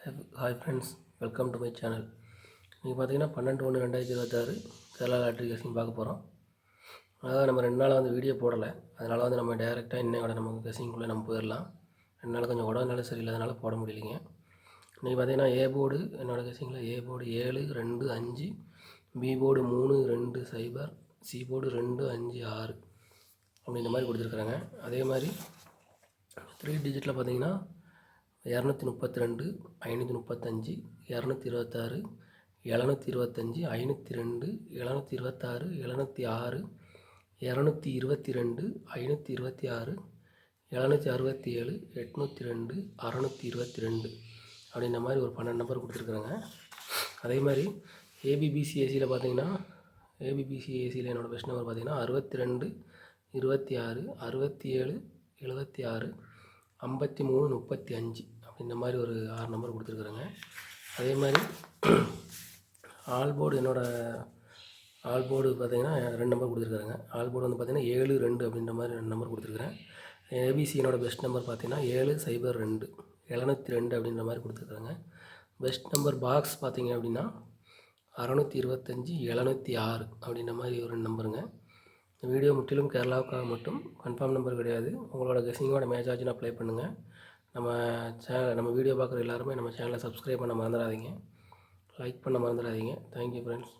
Hi friends, welcome to my channel. நீங்கள் பார்த்தீங்கன்னா 12/1/2026 Kerala lottery guessing பார்க்க போகிறோம். அதாவது நம்ம 2 நாளாக வீடியோ போடலை, அதனால் நம்ம டேரெக்டாக இன்னையோட நம்ம கெஸ்ஸிங்குள்ளே நம்ம போயிடலாம். 2 நாள் கொஞ்சம் உடல்நிலை சரியில்லாதனால போட முடியலைங்க. இன்றைக்கி பார்த்தீங்கன்னா ஏ போர்டு என்னோடய கெஸ்ஸிங்கில் A board 7, 2, 5, B board 3, 2, 0, C board 2, 5, 6 அப்படின்ற மாதிரி கொடுத்துருக்குறாங்க. அதே மாதிரி 3 டிஜிட்டில் பார்த்தீங்கன்னா 232, 535, 226, 725, 502, 726, 706, 222, 526, 767, 802, 622 அப்படின்ற மாதிரி ஒரு 12 நம்பர் கொடுத்துருக்குறாங்க. அதே மாதிரி ஏபிபிசிஏசியில் பார்த்தீங்கன்னா ஏபிபிசிஏசியில் என்னோடய பெஸ்ட் நம்பர் பார்த்தீங்கன்னா 62, 26, 67, 76, 53, 35 அப்படின்ற மாதிரி ஒரு 6 நம்பர் கொடுத்துருக்குறேங்க. அதே மாதிரி ஆல் போர்டு பார்த்தீங்கன்னா 2 நம்பர் கொடுத்துருக்குறாங்க. ஆல் போர்டு வந்து பார்த்தீங்கன்னா 7, 2 அப்படின்ற மாதிரி 2 நம்பர் கொடுத்துருக்குறேன். ஏபிசி என்னோடய பெஸ்ட் நம்பர் பார்த்தீங்கன்னா 702, 702 அப்படின்ற மாதிரி கொடுத்துருக்குறாங்க. பெஸ்ட் நம்பர் பாக்ஸ் பார்த்தீங்க அப்படின்னா 625, 706 அப்படின்ற மாதிரி ஒரு 2 நம்பருங்க. வீடியோ முற்றிலும் கேரளாவுக்காக மட்டும், கன்ஃபார்ம் நம்பர் கிடையாது. உங்களோட கெஸ்ஸிங்கோட மேட்ச் ஆச்சுன்னு அப்ளை பண்ணுங்கள். நம்ம வீடியோ பார்க்குற எல்லாருமே நம்ம சேனலை சப்ஸ்கிரைப் பண்ண மறந்துடாதீங்க, லைக் பண்ண மறந்துடாதீங்க. Thank you friends.